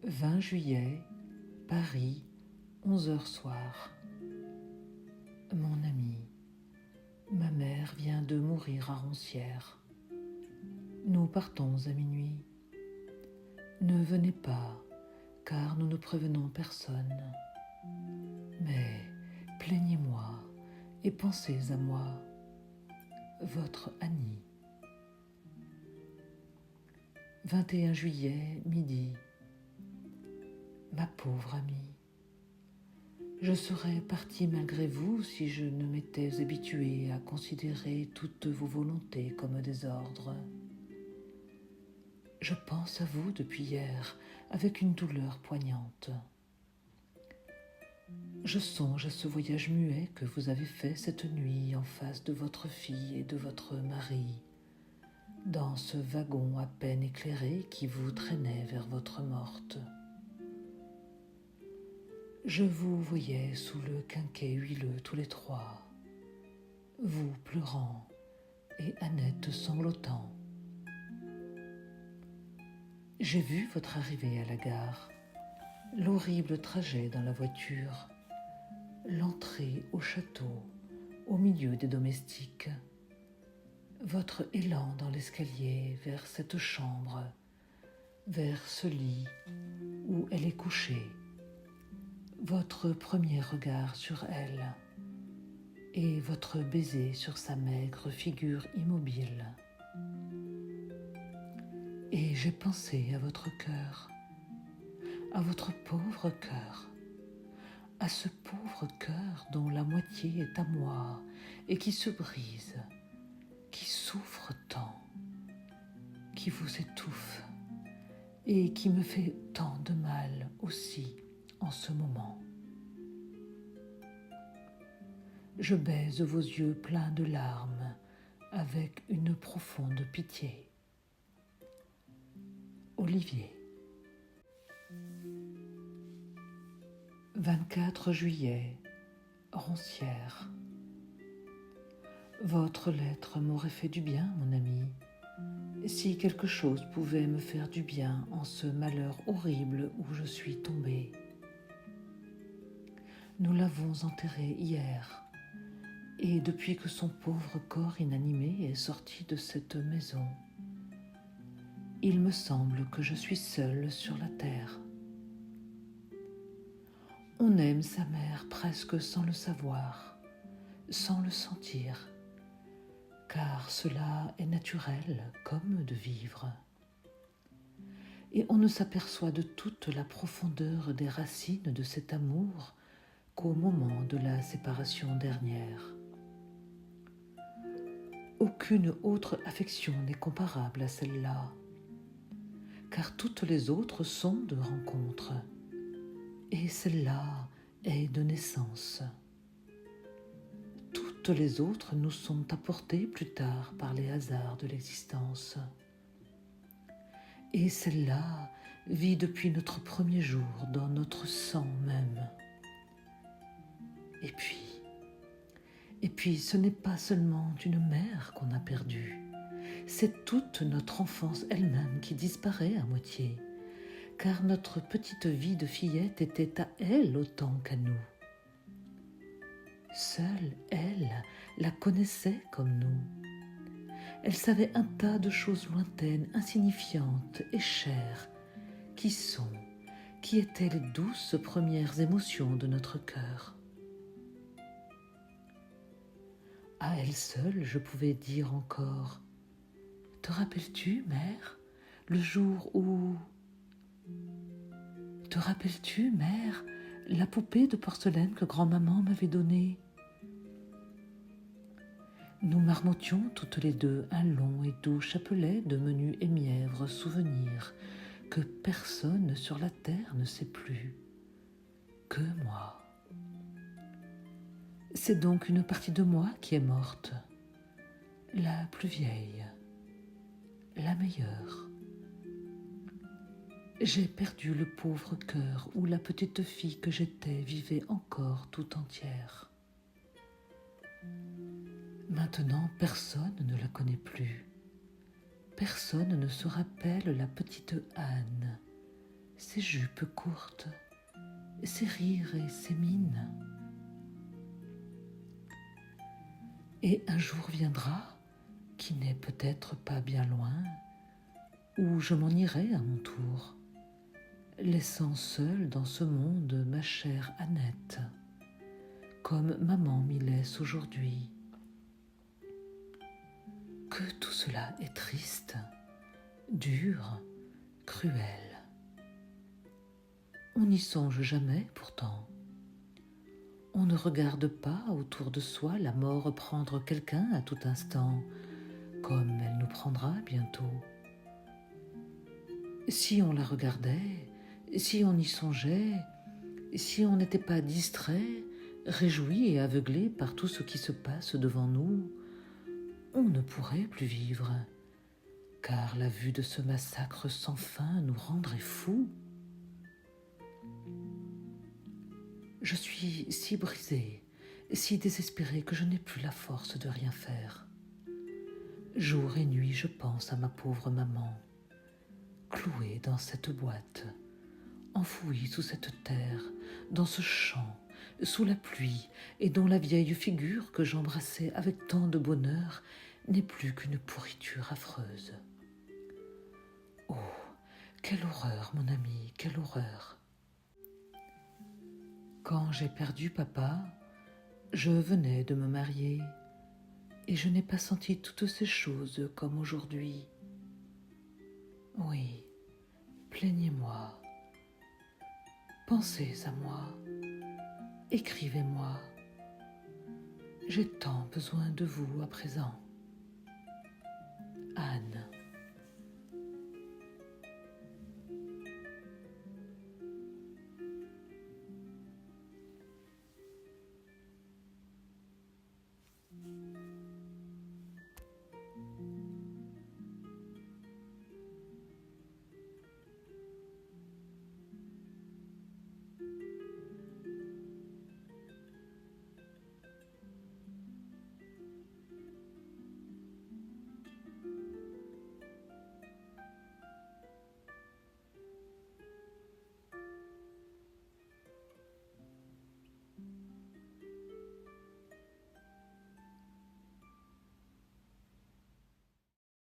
20 juillet, Paris, 11 heures soir. Mon ami, ma mère vient de mourir à Roncières. Nous partons à minuit. Ne venez pas, car nous ne prévenons personne. Mais plaignez-moi et pensez à moi, votre Annie. 21 juillet, midi. Ma pauvre amie, je serais partie malgré vous si je ne m'étais habituée à considérer toutes vos volontés comme des ordres. Je pense à vous depuis hier avec une douleur poignante. Je songe à ce voyage muet que vous avez fait cette nuit en face de votre fille et de votre mari, dans ce wagon à peine éclairé qui vous traînait vers votre morte. Je vous voyais sous le quinquet huileux tous les trois, vous pleurant et Annette sanglotant. J'ai vu votre arrivée à la gare, l'horrible trajet dans la voiture, l'entrée au château au milieu des domestiques, votre élan dans l'escalier vers cette chambre, vers ce lit où elle est couchée, votre premier regard sur elle et votre baiser sur sa maigre figure immobile. Et j'ai pensé à votre cœur, à votre pauvre cœur, à ce pauvre cœur dont la moitié est à moi et qui se brise, qui souffre tant, qui vous étouffe et qui me fait tant de mal aussi en ce moment. Je baise vos yeux pleins de larmes avec une profonde pitié. Olivier. 24 juillet, Roncières. Votre lettre m'aurait fait du bien, mon ami, si quelque chose pouvait me faire du bien en ce malheur horrible où je suis tombée. Nous l'avons enterré hier, et depuis que son pauvre corps inanimé est sorti de cette maison, il me semble que je suis seule sur la terre. On aime sa mère presque sans le savoir, sans le sentir, car cela est naturel comme de vivre. Et on ne s'aperçoit de toute la profondeur des racines de cet amour qu'au moment de la séparation dernière. Aucune autre affection n'est comparable à celle-là, car toutes les autres sont de rencontre, et celle-là est de naissance. Toutes les autres nous sont apportées plus tard par les hasards de l'existence. Et celle-là vit depuis notre premier jour dans notre sang même. Et puis ce n'est pas seulement une mère qu'on a perdue, c'est toute notre enfance elle-même qui disparaît à moitié, car notre petite vie de fillette était à elle autant qu'à nous. Seule elle la connaissait comme nous. Elle savait un tas de choses lointaines, insignifiantes et chères, qui étaient les douces premières émotions de notre cœur. À elle seule, je pouvais dire encore « Te rappelles-tu, mère, le jour où... Te rappelles-tu, mère, la poupée de porcelaine que grand-maman m'avait donnée ?» Nous marmottions toutes les deux un long et doux chapelet de menus et mièvres souvenirs que personne sur la terre ne sait plus, que moi. C'est donc une partie de moi qui est morte, la plus vieille, la meilleure. J'ai perdu le pauvre cœur où la petite fille que j'étais vivait encore tout entière. Maintenant, personne ne la connaît plus. personne ne se rappelle la petite Anne, ses jupes courtes, ses rires et ses mines. Et un jour viendra, qui n'est peut-être pas bien loin, où je m'en irai à mon tour, laissant seule dans ce monde ma chère Annette, comme maman m'y laisse aujourd'hui. Que tout cela est triste, dur, cruel. On n'y songe jamais pourtant. On ne regarde pas autour de soi la mort prendre quelqu'un à tout instant, comme elle nous prendra bientôt. Si on la regardait, si on y songeait, si on n'était pas distrait, réjoui et aveuglé par tout ce qui se passe devant nous, on ne pourrait plus vivre, car la vue de ce massacre sans fin nous rendrait fous. Je suis si brisée, si désespérée que je n'ai plus la force de rien faire. Jour et nuit, je pense à ma pauvre maman, clouée dans cette boîte, enfouie sous cette terre, dans ce champ, sous la pluie, et dont la vieille figure que j'embrassais avec tant de bonheur n'est plus qu'une pourriture affreuse. Oh, quelle horreur, mon ami, quelle horreur! Quand j'ai perdu papa, je venais de me marier, et je n'ai pas senti toutes ces choses comme aujourd'hui. Oui, plaignez-moi, pensez à moi, écrivez-moi. J'ai tant besoin de vous à présent.